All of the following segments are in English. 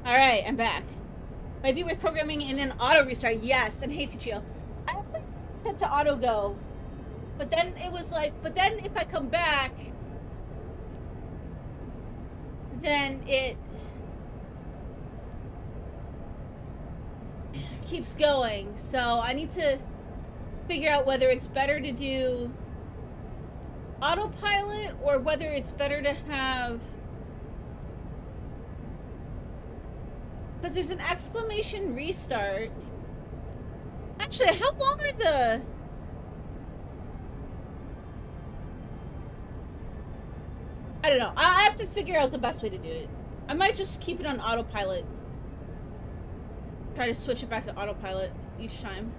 Alright, I'm back. Might be worth programming in an auto restart. Yes, and hey, Tichio. I have like set to auto go. But then it was like, but then if I come back, then it keeps going. So I need to figure out whether it's better to do autopilot or whether it's better to have, because there's an exclamation restart. Actually, how long are the... I don't know. I have to figure out the best way to do it. I might just keep it on autopilot. Try to switch it back to autopilot each time.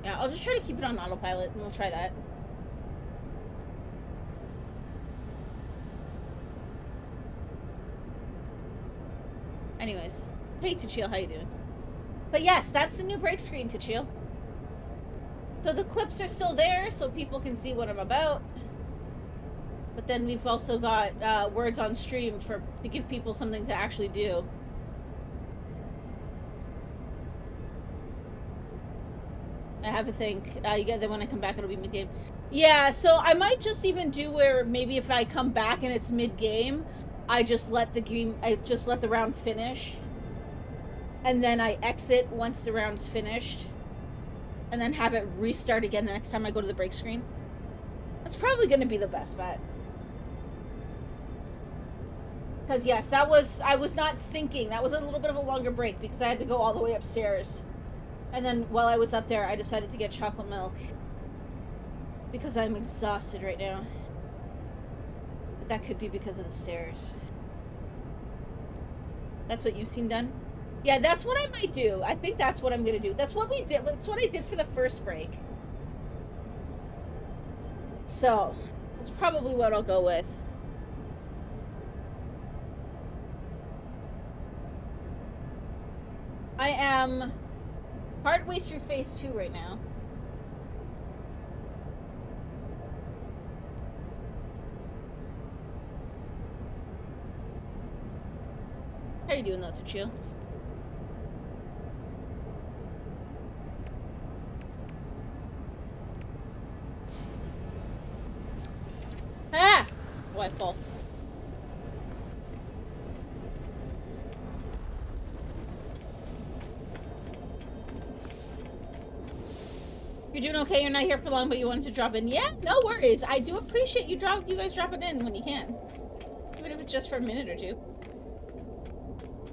Yeah, I'll just try to keep it on autopilot and we'll try that. Anyways. Hey, Tichio, how you doing? But yes, that's the new break screen, Tichio. So the clips are still there so people can see what I'm about. But then we've also got words on stream to give people something to actually do. I have a think. You get that when I come back, it'll be mid-game. Yeah, so I might just even do where maybe if I come back and it's mid-game, I just let the round finish. And then I exit once the round's finished. And then have it restart again the next time I go to the break screen. That's probably going to be the best bet. Because yes, I was not thinking. That was a little bit of a longer break because I had to go all the way upstairs. And then while I was up there, I decided to get chocolate milk. Because I'm exhausted right now. But that could be because of the stairs. That's what you've seen done? Yeah, that's what I might do. I think that's what I'm gonna do. That's what we did. That's what I did for the first break. So, that's probably what I'll go with. I am partway through phase 2 right now. How you doing though, Tichio? Ah! Oh, I fall. You're doing okay? You're not here for long, but you wanted to drop in. Yeah, no worries. I do appreciate you guys dropping in when you can. Even if it's just for a minute or two.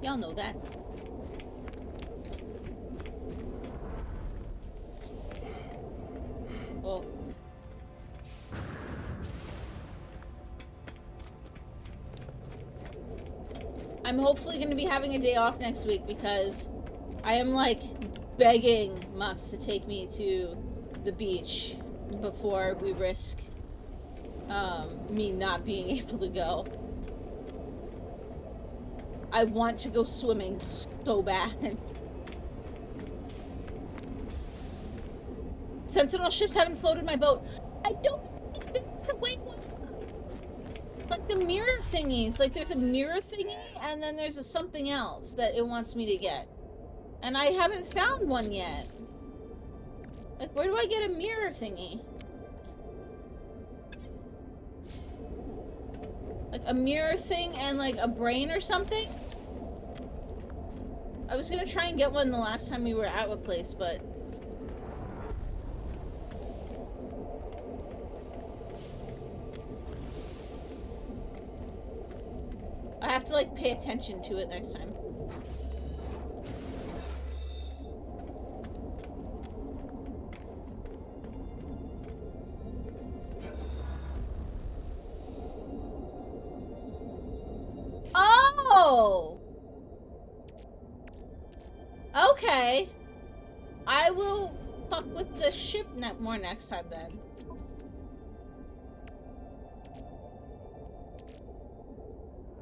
Y'all know that. Oh. I'm hopefully going to be having a day off next week because I am like begging Mux to take me to the beach before we risk me not being able to go. I want to go swimming so bad. Sentinel ships haven't floated my boat. I don't think it's a way. Like the mirror thingies. Like there's a mirror thingy and then there's something else that it wants me to get. And I haven't found one yet. Like where do I get a mirror thingy? Like a mirror thing and like a brain or something? I was gonna try and get one the last time we were at a place, but... I have to like pay attention to it next time. Oh! Okay. I will fuck with the ship more next time then.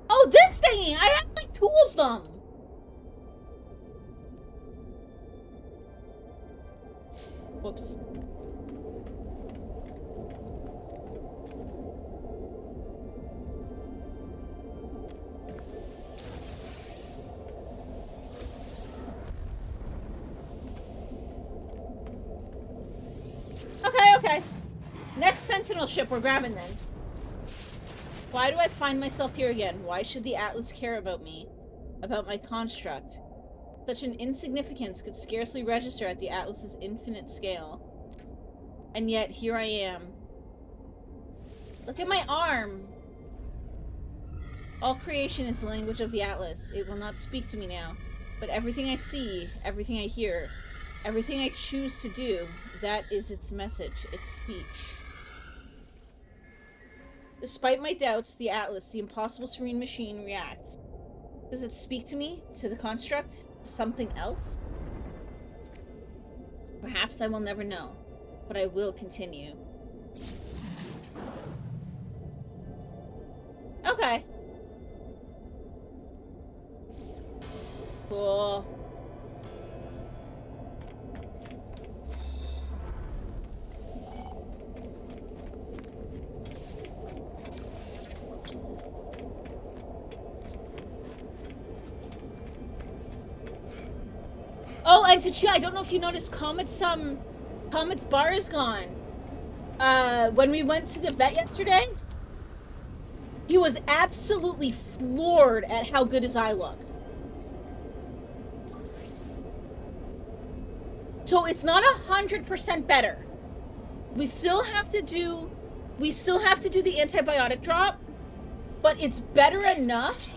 Oh, this thingy! I have like 2 of them! Whoops. Next Sentinel ship we're grabbing then. Why do I find myself here again? Why should the Atlas care about me? About my construct? Such an insignificance could scarcely register at the Atlas's infinite scale. And yet, here I am. Look at my arm! All creation is the language of the Atlas. It will not speak to me now. But everything I see, everything I hear, everything I choose to do, that is its message, its speech. Despite my doubts, the Atlas, the impossible serene machine, reacts. Does it speak to me? To the construct? To something else? Perhaps I will never know, but I will continue. Okay. Cool. Oh, and Tachia, I don't know if you noticed, Comet's bar is gone. When we went to the vet yesterday, he was absolutely floored at how good his eye looked. So it's not 100% better. We still have to do the antibiotic drop, but it's better enough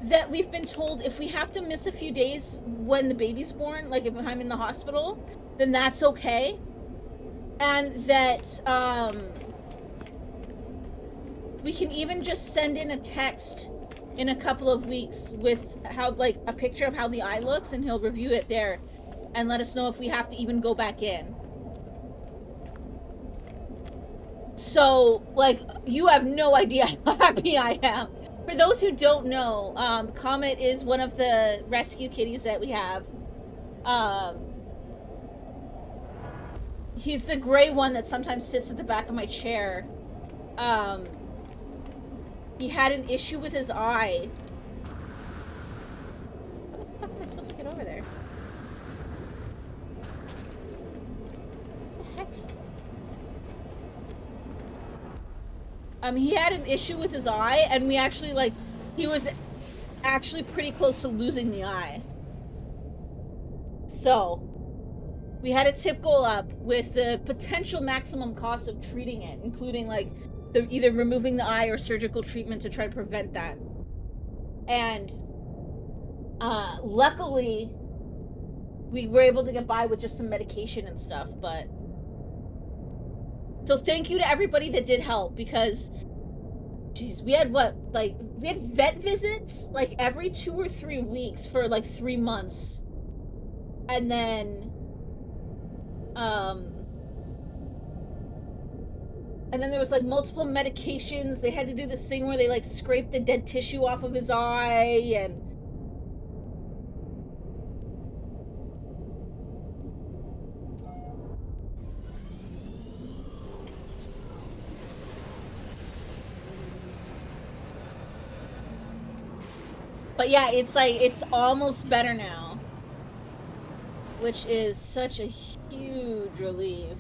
that we've been told if we have to miss a few days when the baby's born, like if I'm in the hospital, then that's okay. And that we can even just send in a text in a couple of weeks with how, like, a picture of how the eye looks, and he'll review it there and let us know if we have to even go back in. So, like, you have no idea how happy I am. For those who don't know, Comet is one of the rescue kitties that we have. He's the gray one that sometimes sits at the back of my chair. He had an issue with his eye. How the fuck am I supposed to get over there? What the heck? He had an issue with his eye, and we actually, like, he was actually pretty close to losing the eye. So, we had a tip goal up with the potential maximum cost of treating it, including, like, either removing the eye or surgical treatment to try to prevent that. And luckily, we were able to get by with just some medication and stuff, but... So thank you to everybody that did help, because... Jeez, we had we had vet visits, like, every 2 or 3 weeks for, like, 3 months. And then... And then there was, like, multiple medications. They had to do this thing where they, like, scraped the dead tissue off of his eye, and... But yeah, it's, like, it's almost better now. Which is such a huge relief.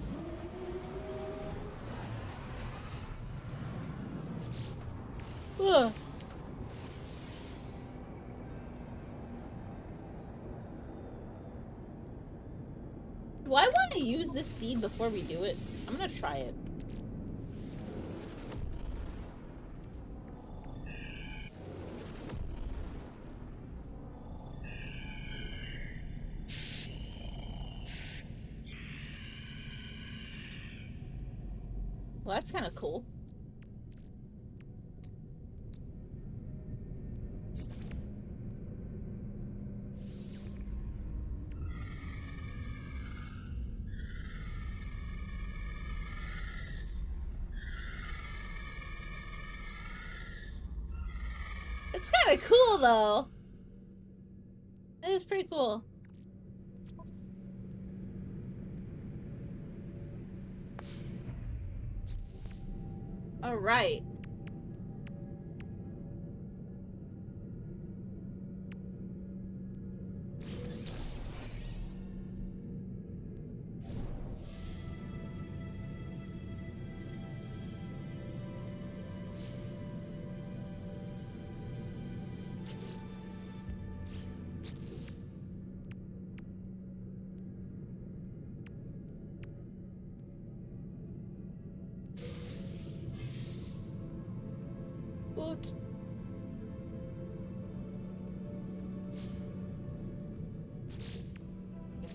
Ugh. Do I want to use this seed before we do it? I'm gonna try it. Well, that's kind of cool. It's kind of cool, though. It is pretty cool. All right.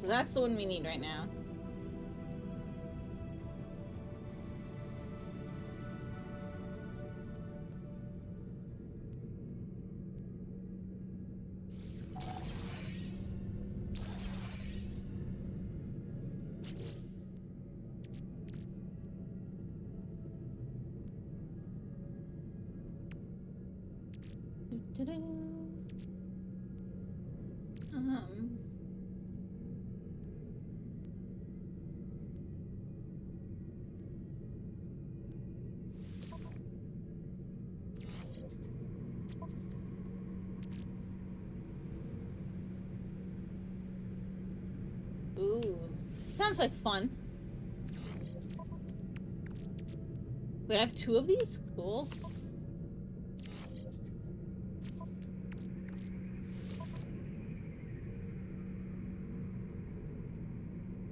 That's the one we need right now. Ooh. Sounds like fun. Wait, I have 2 of these? Cool.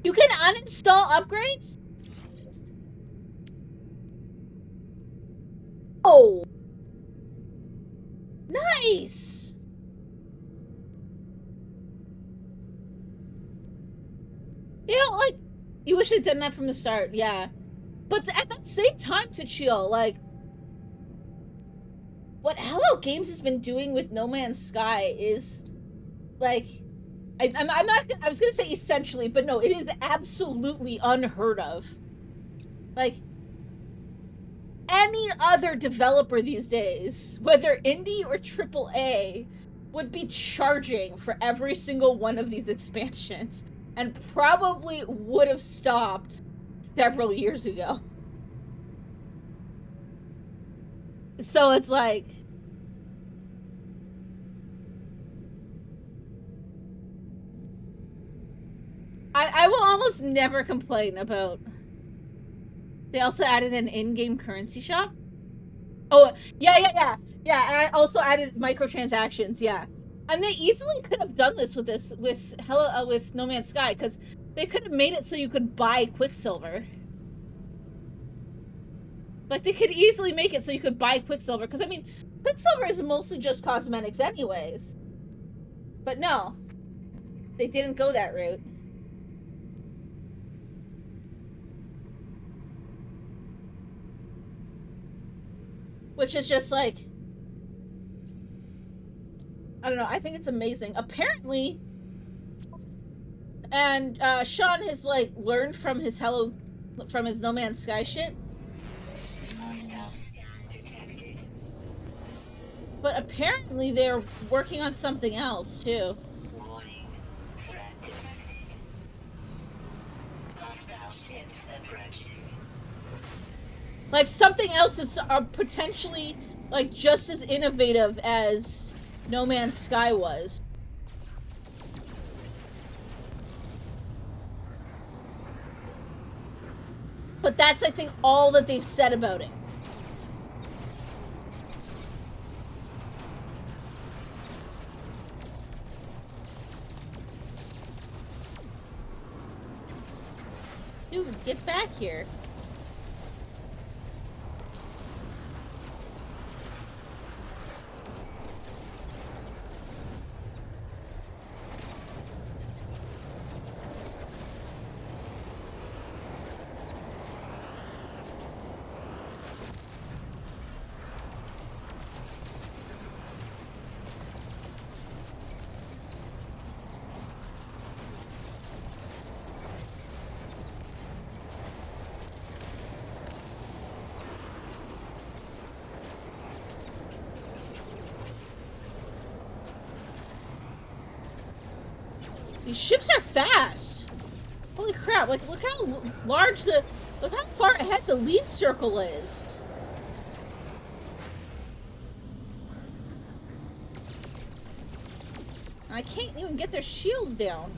You can uninstall upgrades? Oh! Nice! You know, like, you wish they'd done that from the start, yeah. But at that same time, Tachio, like, what Hello Games has been doing with No Man's Sky is, like, I'm not, I was gonna say essentially, but no, it is absolutely unheard of. Like, any other developer these days, whether indie or AAA, would be charging for every single one of these expansions, and probably would have stopped several years ago. So it's like, I will almost never complain about. They also added an in-game currency shop. Oh, yeah. I also added microtransactions, yeah. And they easily could have done this with No Man's Sky, because they could have made it so you could buy Quicksilver. Like, they could easily make it so you could buy Quicksilver, because, I mean, Quicksilver is mostly just cosmetics anyways. But no. They didn't go that route. Which is just like, I don't know, I think it's amazing. Apparently, and Sean has like learned from his No Man's Sky shit. But apparently they're working on something else too. Warning. Threat detected. Hostile ships approaching. Like something else that's potentially like just as innovative as No Man's Sky was. But that's, I think, all that they've said about it. Dude, get back here. These ships are fast. Holy crap, like, look how large look how far ahead the lead circle is. I can't even get their shields down.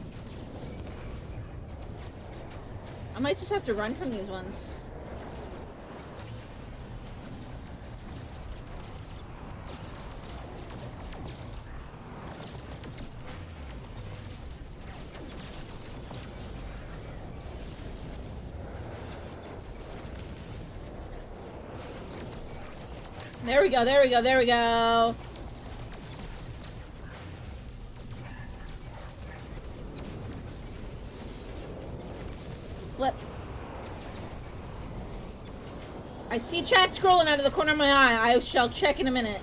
I might just have to run from these ones. There we go, there we go, there we go. Flip. I see chat scrolling out of the corner of my eye. I shall check in a minute.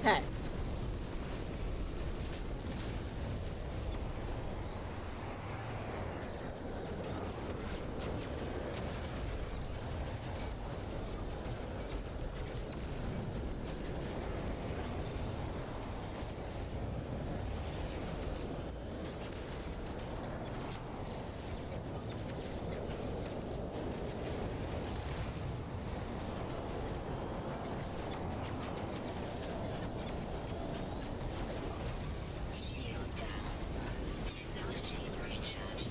Okay. Shield down. Technology recharge.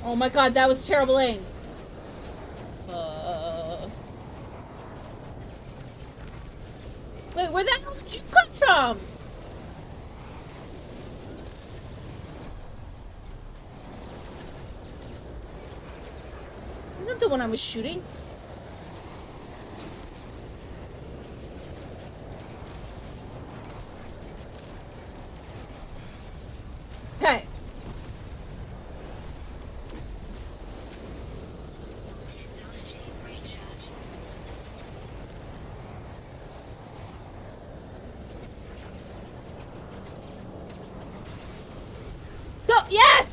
Oh my god, that was terrible aim. Wait, where the hell did you come from? Isn't that the one I was shooting? Okay. Technology recharge. Go! Yes!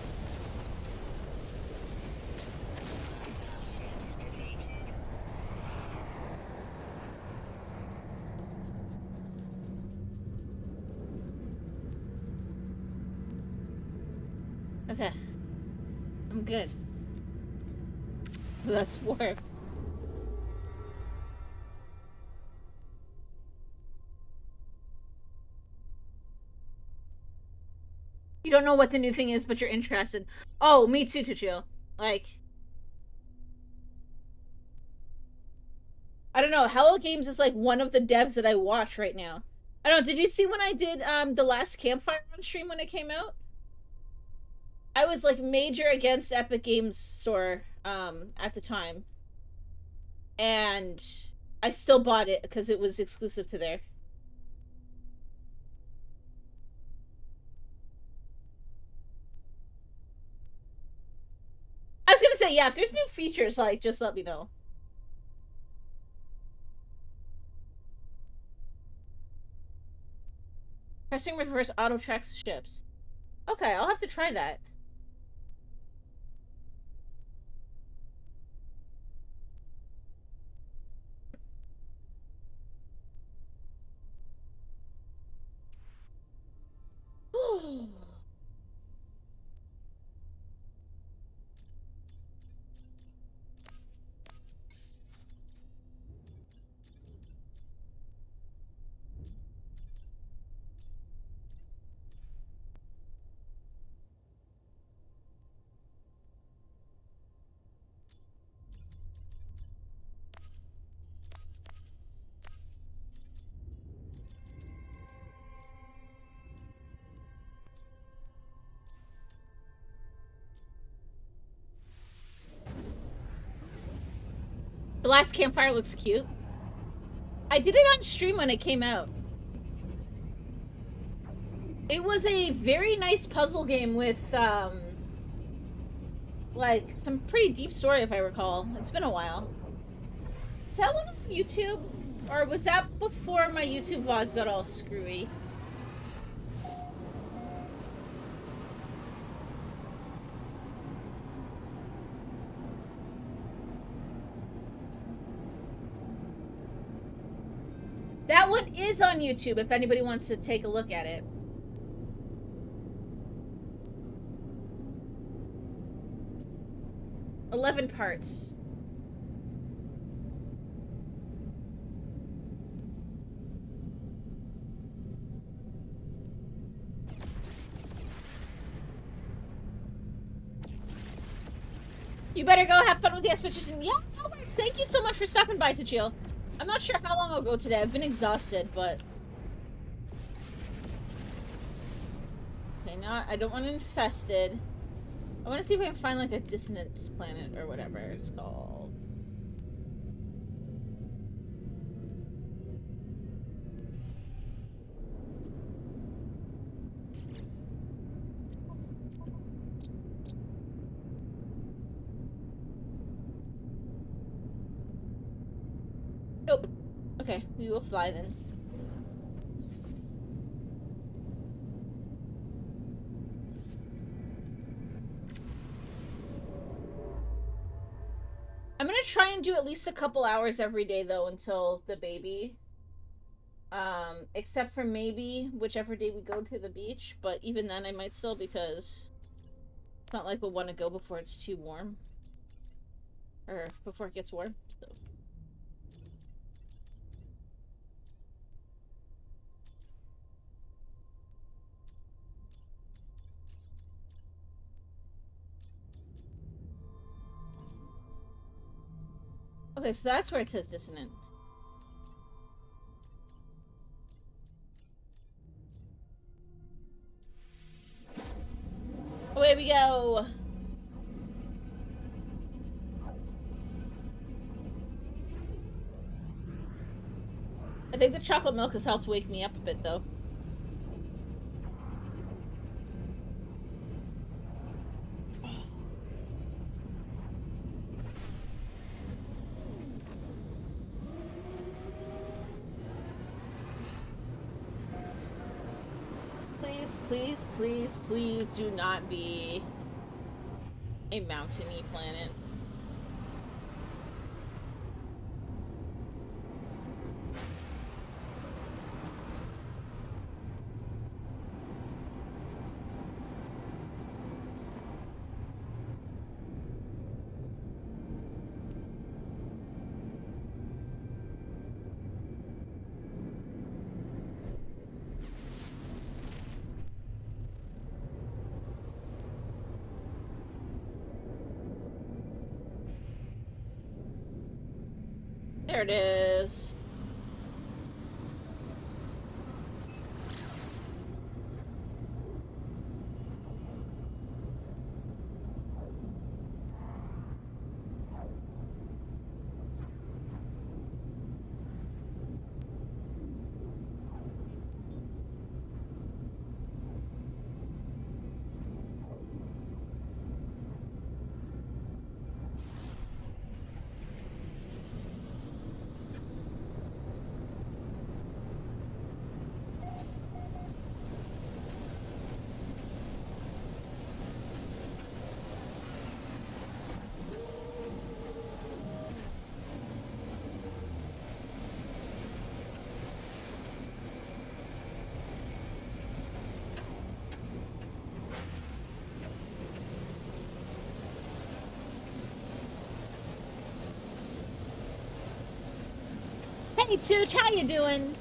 Ships defeated. Okay. I'm good. That's warm. You don't know what the new thing is, but you're interested. Oh, me too, Tuchio. Like, I don't know. Hello Games is like one of the devs that I watch right now. I don't know. Did you see when I did the last campfire on stream when it came out? I was like major against Epic Games Store at the time, and I still bought it because it was exclusive to there. I was gonna say, yeah, if there's new features, like, just let me know. Pressing reverse auto tracks ships. Okay, I'll have to try that. The last campfire looks cute. I did it on stream when it came out. It was a very nice puzzle game with, like, some pretty deep story, if I recall. It's been a while. Is that one on YouTube? Or was that before my YouTube VODs got all screwy? That one is on YouTube if anybody wants to take a look at it. "11 parts. You better go have fun with the expedition. Yeah, no worries. Thank you so much for stopping by, Tachio. I'm not sure how long I'll go today. I've been exhausted, but... Okay, now I don't want infested. I want to see if I can find like a dissonance planet or whatever it's called. Nope. Okay, we will fly then. I'm gonna try and do at least a couple hours every day though until the baby. Except for maybe whichever day we go to the beach, but even then I might still because it's not like we'll want to go before it's too warm. Or before it gets warm. So. Okay, so that's where it says dissonant. Away we go! I think the chocolate milk has helped wake me up a bit though. Please, please, please, please do not be a mountainy planet. There it is. Hey Tooch, how you doing?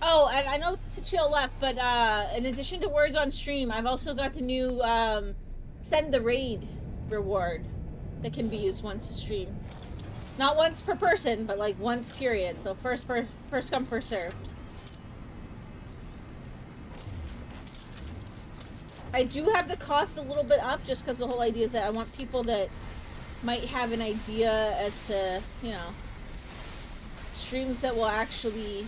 Oh, and I know Tuchil left, but in addition to words on stream, I've also got the new send the raid reward that can be used once a stream. Not once per person, but like once period. So first come, first serve. I do have the cost a little bit up just because the whole idea is that I want people that might have an idea as to, you know, streams that will actually,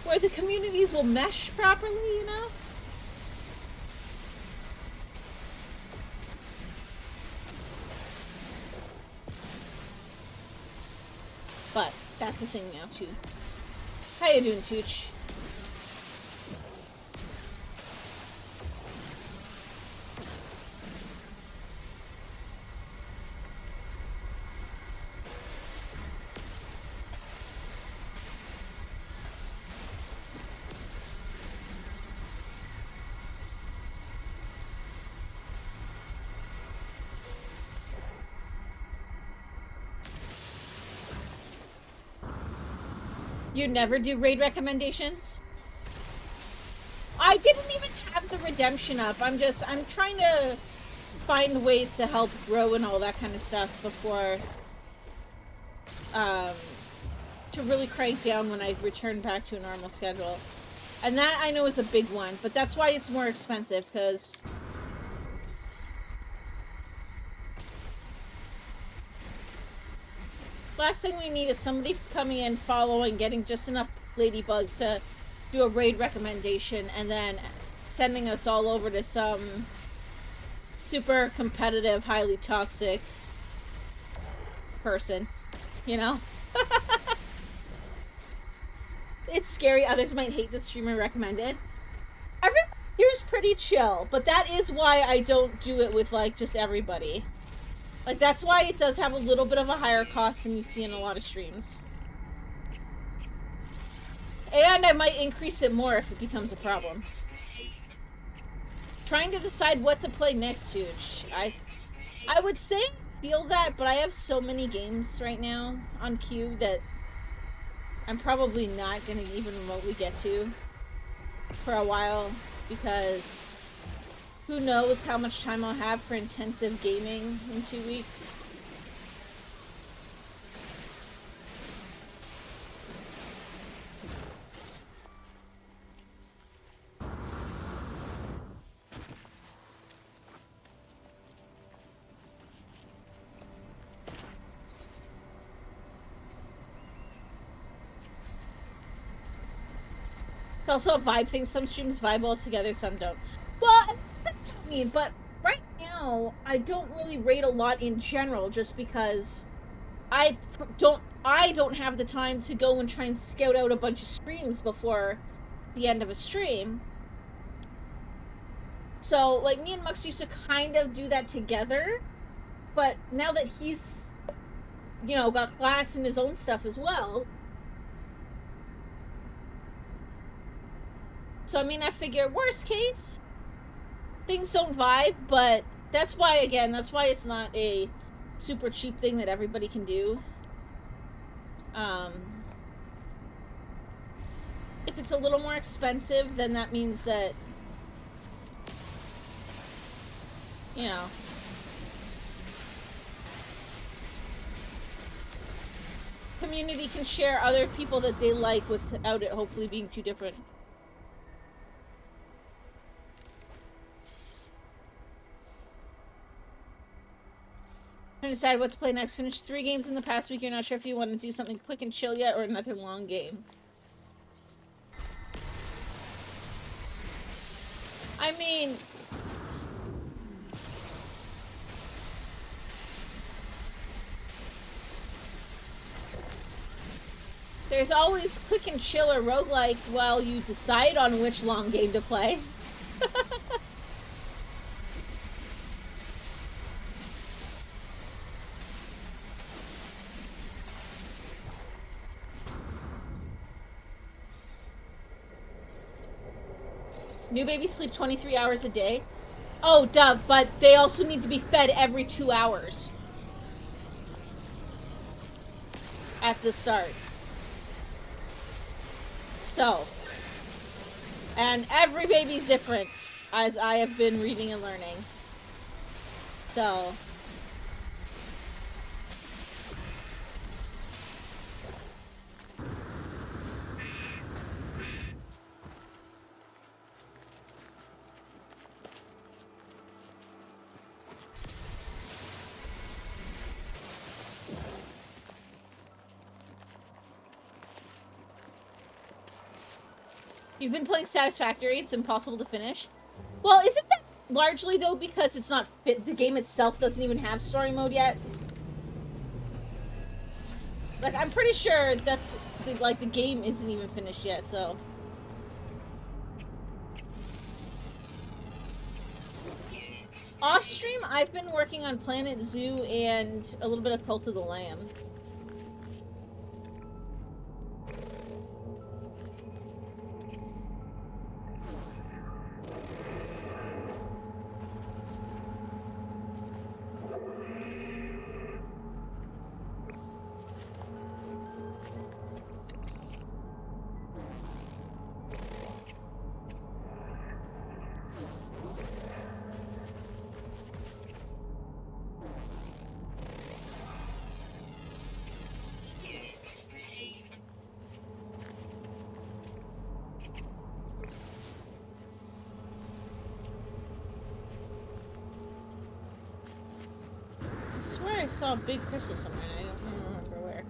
where the communities will mesh properly, you know? But that's a thing now too. How you doing, Tooch? You never do raid recommendations? I didn't even have the redemption up. I'm trying to find ways to help grow and all that kind of stuff before, to really crank down when I return back to a normal schedule. And that I know is a big one, but that's why it's more expensive, because last thing we need is somebody coming in, following, getting just enough ladybugs to do a raid recommendation, and then sending us all over to some super competitive, highly toxic person, you know? It's scary. Others might hate the streamer recommended. Everyone here's pretty chill, but that is why I don't do it with, like, just everybody. Like, that's why it does have a little bit of a higher cost than you see in a lot of streams. And I might increase it more if it becomes a problem. Trying to decide what to play next, huge. I would say I feel that, but I have so many games right now on queue that I'm probably not going to even remotely get to for a while, because who knows how much time I'll have for intensive gaming in 2 weeks. It's also a vibe thing. Some streams vibe all together, some don't. Well, I mean, but right now, I don't really rate a lot in general, just because I don't have the time to go and try and scout out a bunch of streams before the end of a stream. So, like, me and Mux used to kind of do that together, but now that he's, you know, got class and his own stuff as well. So, I mean, I figure, worst case, things don't vibe, but that's why, again, that's why it's not a super cheap thing that everybody can do. If it's a little more expensive, then that means that, you know, community can share other people that they like without it hopefully being too different. Trying to decide what to play next. Finished 3 games in the past week. You're not sure if you want to do something quick and chill yet or another long game. I mean, there's always quick and chill or roguelike while you decide on which long game to play. New babies sleep 23 hours a day. Oh, duh, but they also need to be fed every 2 hours. At the start. So. And every baby's different, as I have been reading and learning. So. You've been playing Satisfactory, it's impossible to finish. Well, isn't that largely, though, because it's not fit? The game itself doesn't even have story mode yet? Like, I'm pretty sure that's, like, the game isn't even finished yet, so. Off stream, I've been working on Planet Zoo and a little bit of Cult of the Lamb. saw a big crystal somewhere and I don't remember where.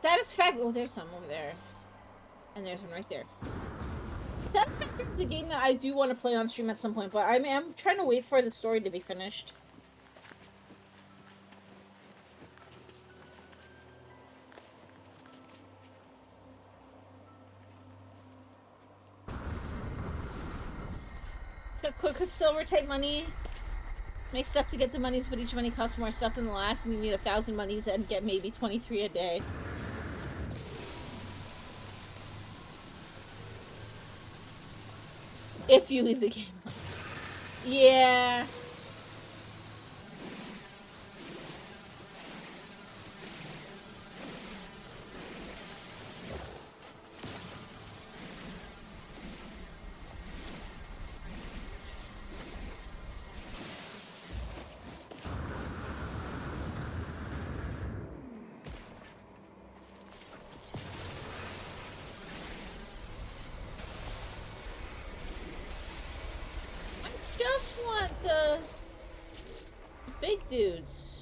Satisfaction. Oh, there's some over there. And there's one right there. Satisfaction is a game that I do want to play on stream at some point, but I'm trying to wait for the story to be finished. Quick silver type money. Make stuff to get the monies, but each money costs more stuff than the last, and you need 1,000 monies and get maybe 23 a day. If you leave the game. Yeah. Just want the big dudes.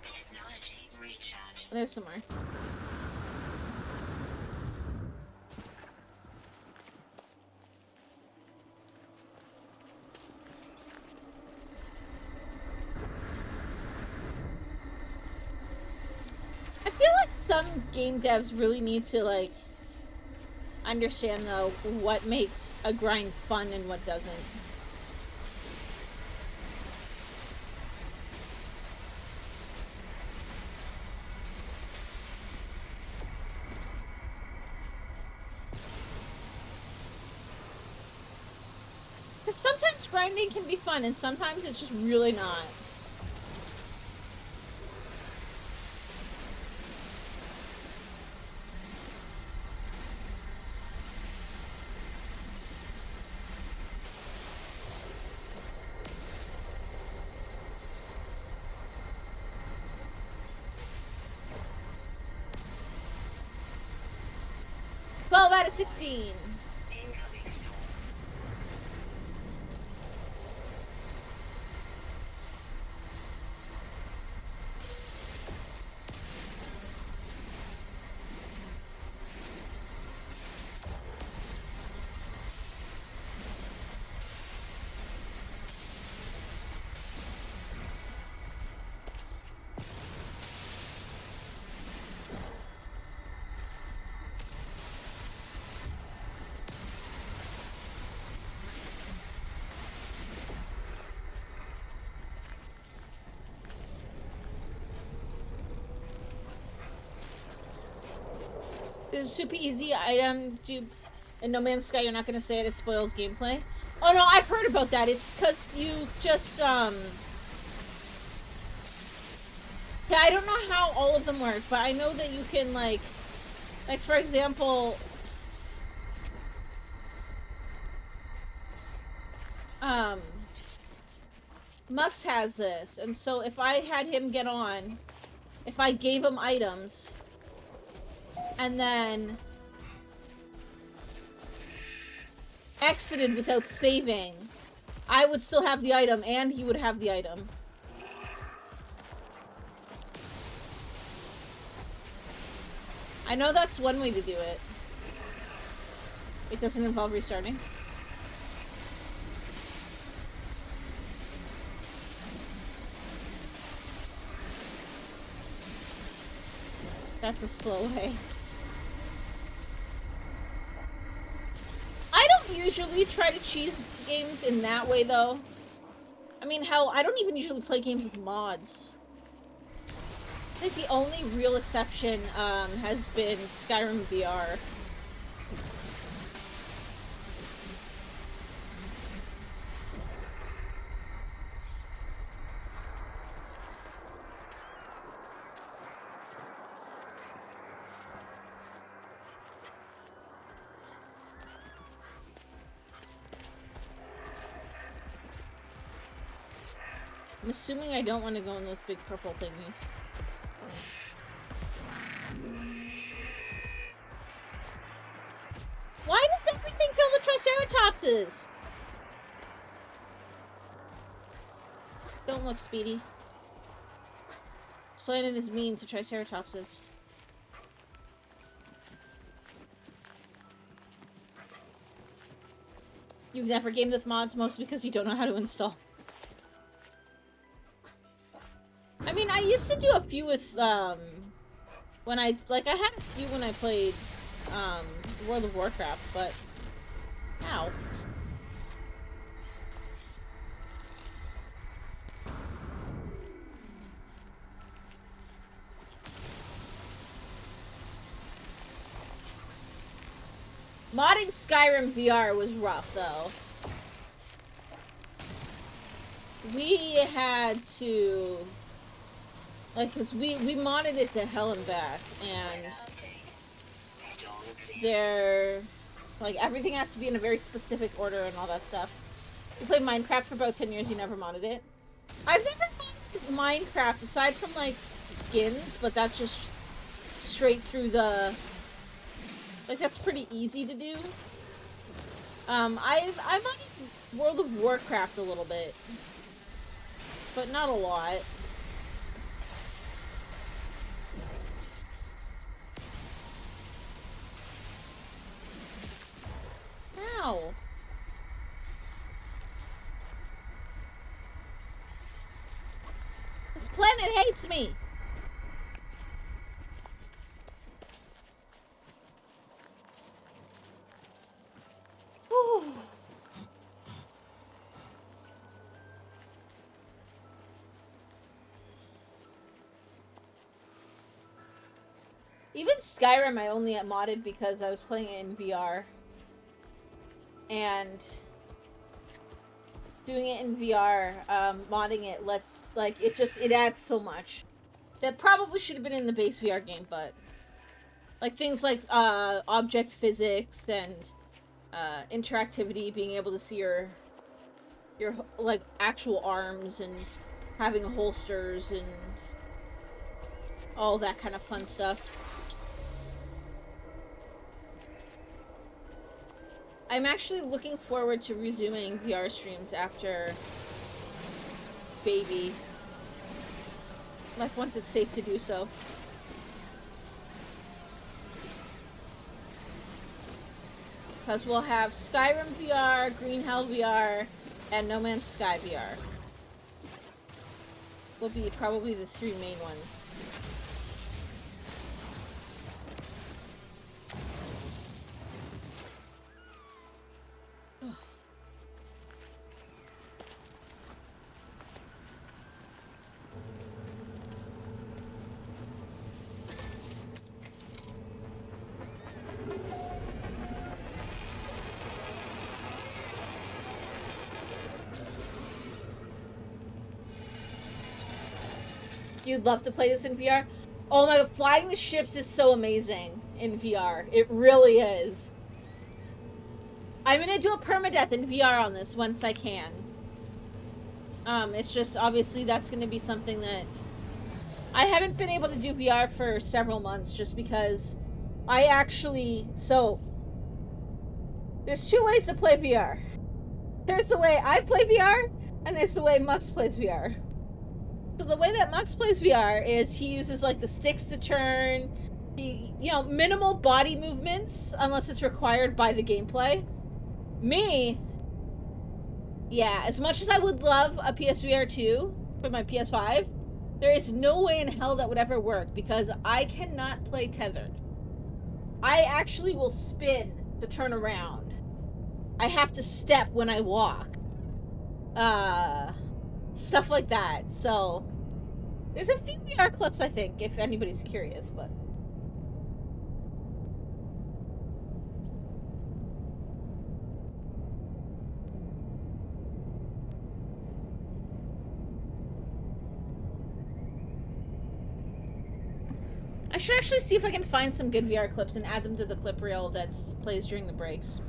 Technology recharge. There's somewhere. I feel like some game devs really need to, like, understand, though, what makes a grind fun and what doesn't. Because sometimes grinding can be fun, and sometimes it's just really not. Out of 16. Incoming storm. There's a super easy item to in No Man's Sky. You're not going to say it spoils gameplay. Oh no, I've heard about that. It's because you just yeah, I don't know how all of them work, but I know that you can like for example, Mux has this, and so if I had him get on, if I gave him items, and then exited without saving, I would still have the item, and he would have the item. I know that's one way to do it. It doesn't involve restarting. That's a slow way. I don't usually try to cheese games in that way, though. I mean, hell, I don't even usually play games with mods. I think the only real exception has been Skyrim VR. I'm assuming I don't want to go in those big purple thingies. Why does everything kill the Triceratopses? Don't look, Speedy. This planet is mean to Triceratopses. You've never gamed with mods, mostly because you don't know how to install. I mean, I used to do a few with, when I had a few when I played, World of Warcraft, but... Ow. Modding Skyrim VR was rough, though. We had to... Like, cause we modded it to hell and back, and... Like, everything has to be in a very specific order and all that stuff. You played Minecraft for about 10 years, you never modded it. I've never modded Minecraft, aside from, like, skins, but that's just straight through the... Like, that's pretty easy to do. I've modded World of Warcraft a little bit. But not a lot. Ow. This planet hates me! Whew. Even Skyrim I only modded because I was playing it in VR. And doing it in VR, modding it lets, like, it adds so much. That probably should have been in the base VR game, but... Like, things like, object physics and, interactivity, being able to see your, like, actual arms and having holsters and all that kind of fun stuff. I'm actually looking forward to resuming VR streams after baby. Like, once it's safe to do so. Because we'll have Skyrim VR, Green Hell VR, and No Man's Sky VR. Will be probably the three main ones. You'd love to play this in VR? Oh my god, flying the ships is so amazing in VR. It really is. I'm gonna do a permadeath in VR on this once I can. It's just, obviously, that's gonna be something that... I haven't been able to do VR for several months just because I actually... So, there's two ways to play VR. There's the way I play VR, and there's the way Mux plays VR. So the way that Mux plays VR is he uses, like, the sticks to turn, minimal body movements, unless it's required by the gameplay. Me, yeah, as much as I would love a PSVR 2 for my PS5, there is no way in hell that would ever work, because I cannot play tethered. I actually will spin to turn around. I have to step when I walk. Stuff like that. So, there's a few VR clips, I think, if anybody's curious, but... I should actually see if I can find some good VR clips and add them to the clip reel that plays during the breaks.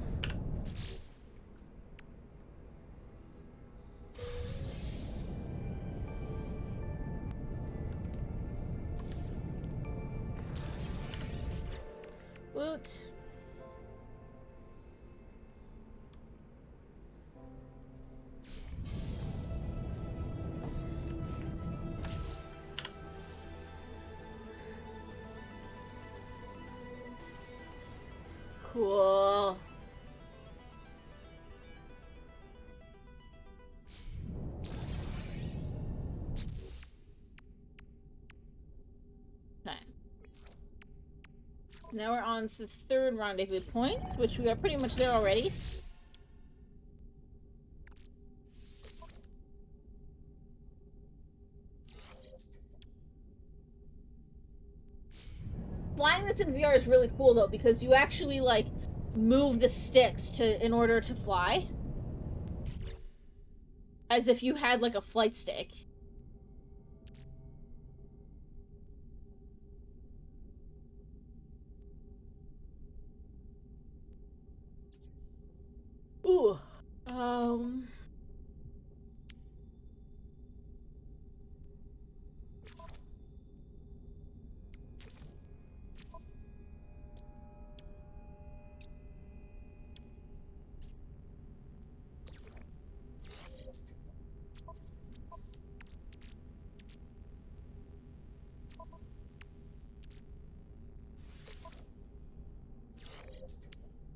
Woot. Cool. Okay. Now we're on to the third rendezvous point, which we are pretty much there already. Flying this in VR is really cool though, because you actually like move the sticks in order to fly. As if you had like a flight stick. Ooh.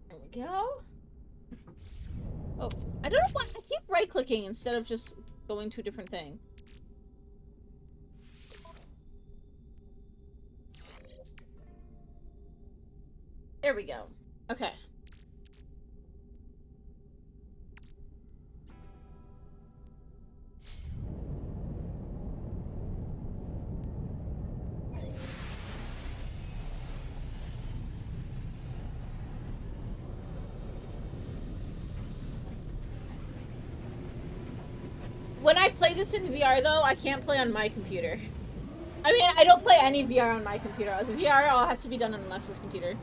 There we go. Oh, I don't know why I keep right-clicking instead of just going to a different thing. There we go. Okay. When I play this in VR, though, I can't play on my computer. I mean, I don't play any VR on my computer. The VR all has to be done on Alexa's computer.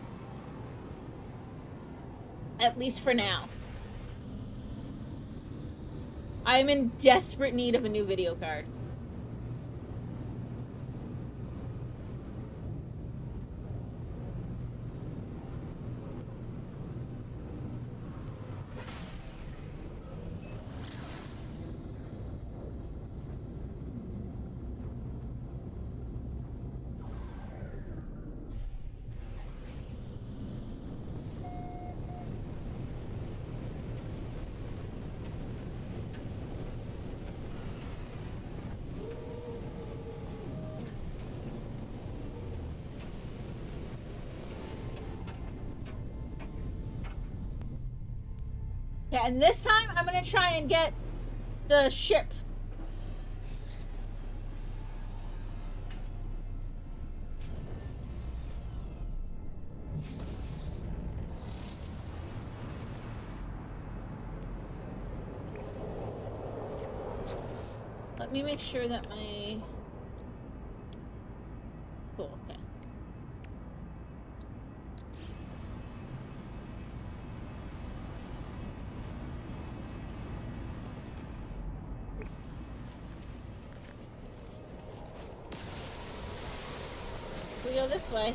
At least for now. I am in desperate need of a new video card. Yeah, and this time I'm gonna try and get the ship. Let me make sure that my... Cool, okay. We go this way.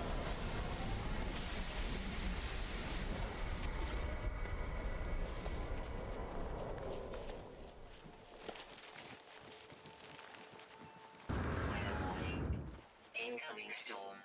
Weather warning. Incoming storm.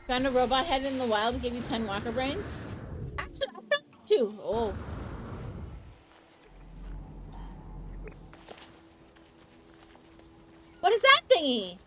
Found a robot head in the wild to give you 10 walker brains? Actually, I found 2. Oh. What is that thingy?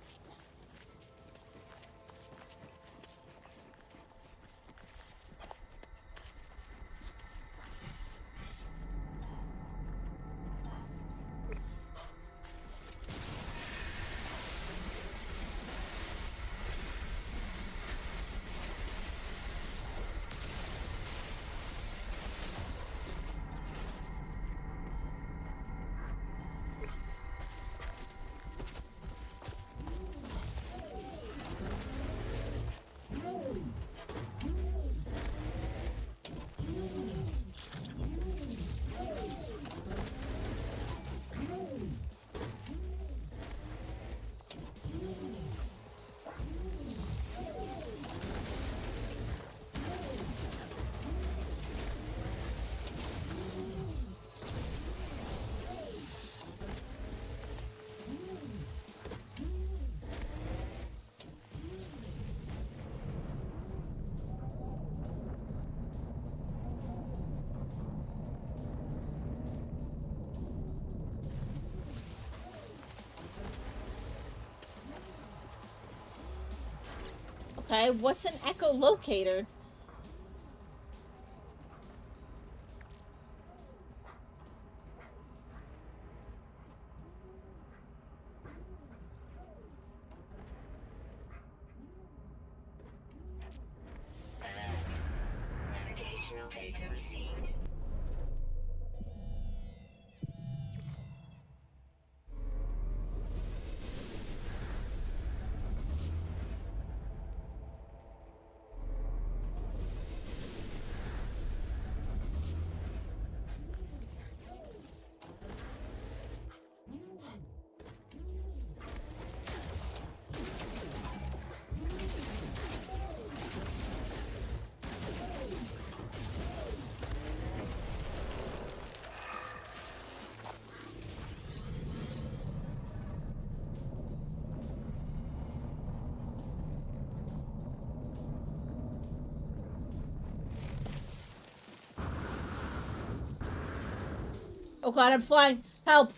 Okay, what's an echolocator? Alert. Navigational data received. Oh god, I'm flying. Help!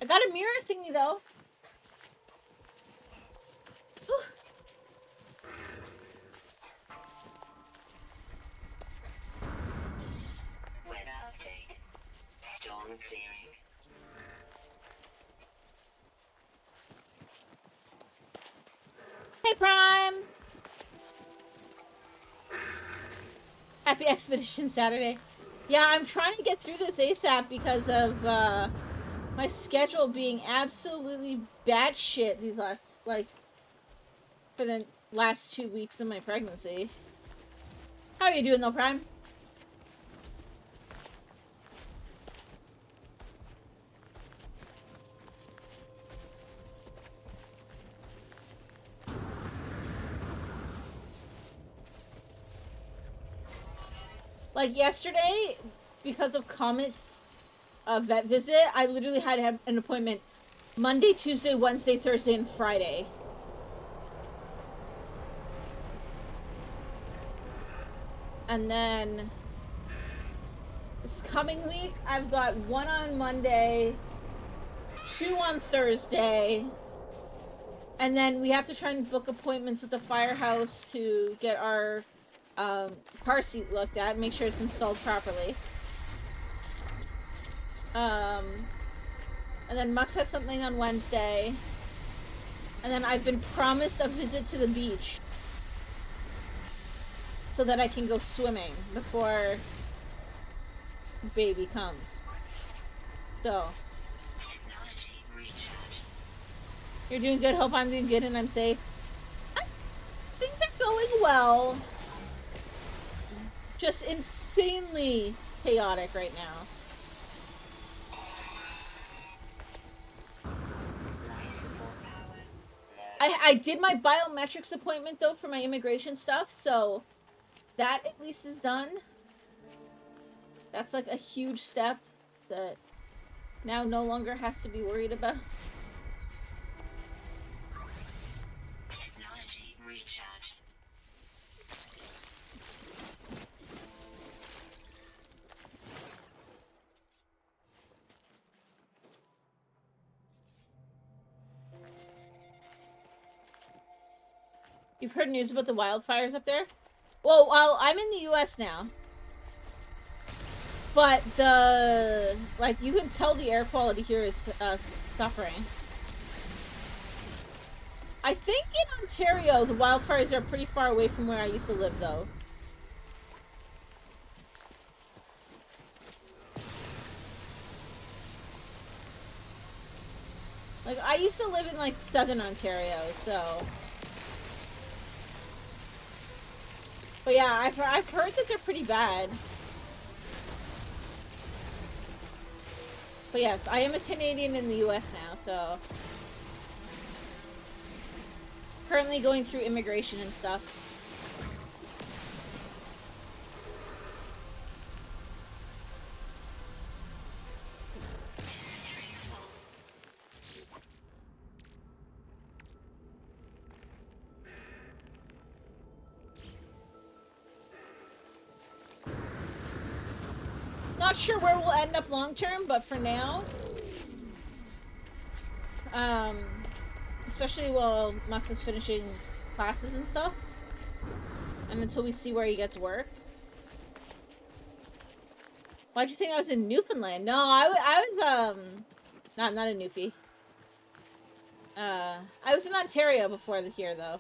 I got a mirror thingy though. Weather update. Storm clearing. Hey, Prime! Happy Expedition Saturday. Yeah, I'm trying to get through this ASAP because of my schedule being absolutely batshit these last, like, for the last 2 weeks of my pregnancy. How are you doing though, Prime? Like yesterday, because of Comet's vet visit, I literally had to have an appointment Monday, Tuesday, Wednesday, Thursday, and Friday. And then this coming week, I've got one on Monday, 2 on Thursday, and then we have to try and book appointments with the firehouse to get our car seat looked at, make sure it's installed properly. And then Mux has something on Wednesday. And then I've been promised a visit to the beach so that I can go swimming before baby comes. So, Technology recharge. you're doing good. Hope I'm doing good and I'm safe. Things are going well. Just insanely chaotic right now. Life support power. I did my biometrics appointment though for my immigration stuff, so that at least is done. That's like a huge step that now no longer has to be worried about. Technology recharge. You've heard news about the wildfires up there? Well, I'm in the US now. But like, you can tell the air quality here is suffering. I think in Ontario, the wildfires are pretty far away from where I used to live, though. Like, I used to live in, like, southern Ontario, so... But yeah, I've heard that they're pretty bad. But yes, I am a Canadian in the US now, so... Currently going through immigration and stuff. not sure where we'll end up long term, but for now, um, especially while Max is finishing classes and stuff, and until we see where he gets work. Why'd you think I was in Newfoundland? No, I was, not a Newfie. I was in Ontario before here, though.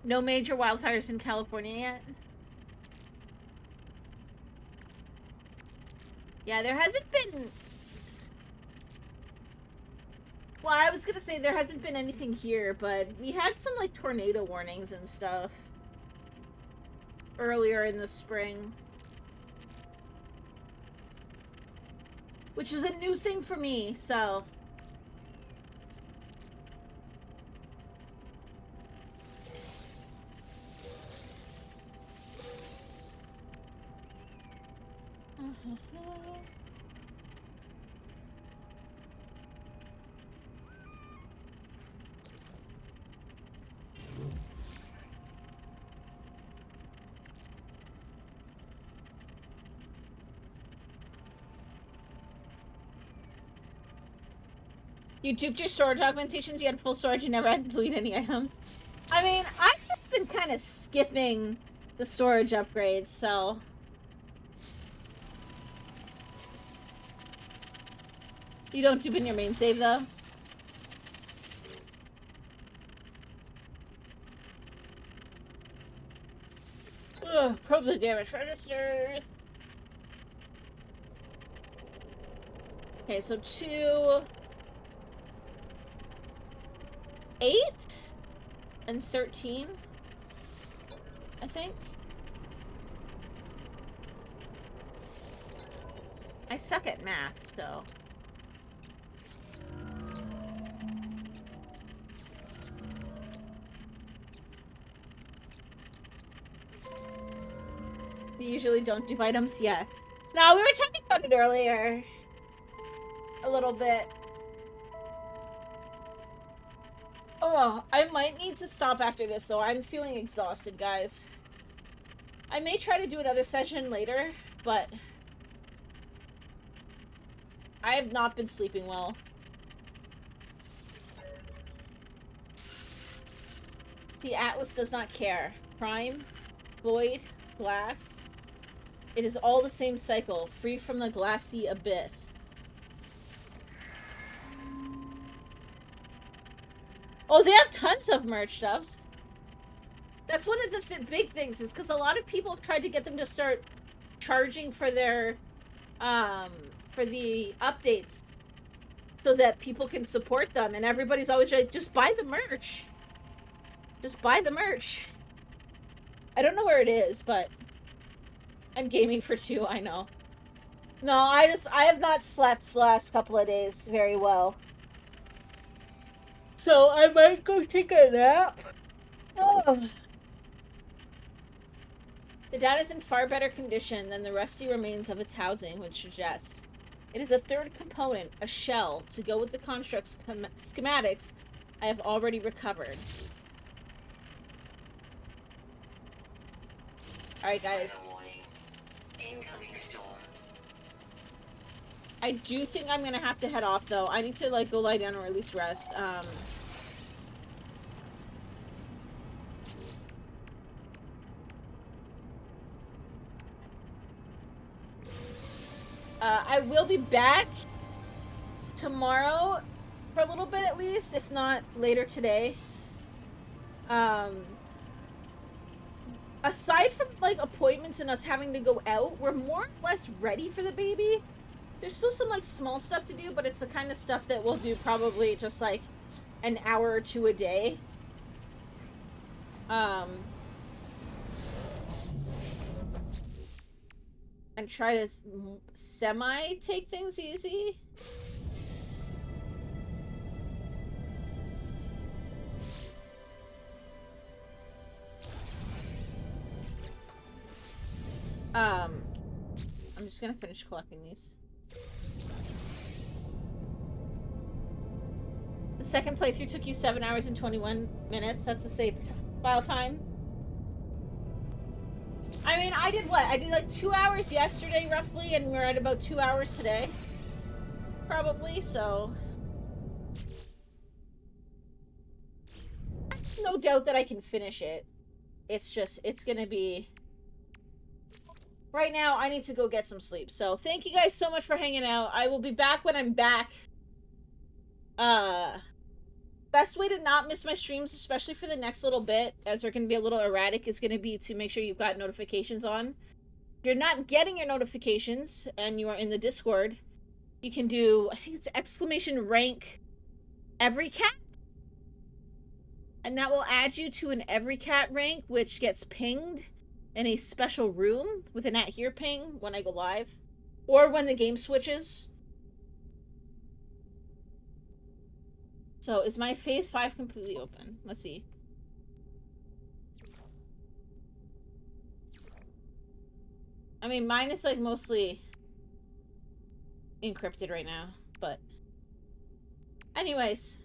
No major wildfires in California yet? Yeah, there hasn't been... Well, I was gonna say there hasn't been anything here, but we had some, like, tornado warnings and stuff earlier in the spring. Which is a new thing for me, so... You duped your storage augmentations, you had full storage, you never had to delete any items. I mean, I've just been kind of skipping the storage upgrades, so... You don't dupe in your main save, though? Ugh, probe the damage registers. Okay, so 2... 8 and 13, I think. I suck at math, so. You usually don't do items yet. No, we were talking about it earlier. A little bit. Oh, I might need to stop after this, though. I'm feeling exhausted, guys. I may try to do another session later, but... I have not been sleeping well. The Atlas does not care. Prime, void, glass. It is all the same cycle, free from the glassy abyss. Oh, they have tons of merch stuffs. That's one of the big things, is because a lot of people have tried to get them to start charging for their, for the updates, so that people can support them, and everybody's always like, just buy the merch. Just buy the merch. I don't know where it is, but I'm gaming for 2, I know. No, I have not slept the last couple of days very well. So I might go take a nap. Oh. The data is in far better condition than the rusty remains of its housing would suggest. It is a third component, a shell, to go with the construct's schematics I have already recovered. Alright, guys. Incoming storm. I do think I'm gonna have to head off, though. I need to, like, go lie down or at least rest. I will be back tomorrow for a little bit at least, if not later today. Aside from, like, appointments and us having to go out, we're more or less ready for the baby. There's still some, like, small stuff to do, but it's the kind of stuff that we'll do probably just, like, an hour or two a day. And try to semi-take things easy. I'm just gonna finish collecting these. The second playthrough took you 7 hours and 21 minutes. That's the save file time. I mean, I did what? I did like 2 hours yesterday, roughly, and we're at about 2 hours today. Probably, so... no doubt that I can finish it. It's just, it's gonna be... right now, I need to go get some sleep. So, thank you guys so much for hanging out. I will be back when I'm back. Best way to not miss my streams, especially for the next little bit, as they're going to be a little erratic, is going to be to make sure you've got notifications on. If you're not getting your notifications, and you are in the Discord, you can do, I think it's !rank every cat. And that will add you to an every cat rank, which gets pinged in a special room with an @here ping when I go live. Or when the game switches. So, is my phase 5 completely open? Let's see. I mean, mine is, like, mostly encrypted right now, but... anyways.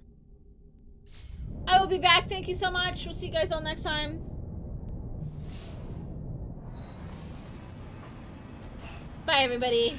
I will be back. Thank you so much. We'll see you guys all next time. Bye, everybody.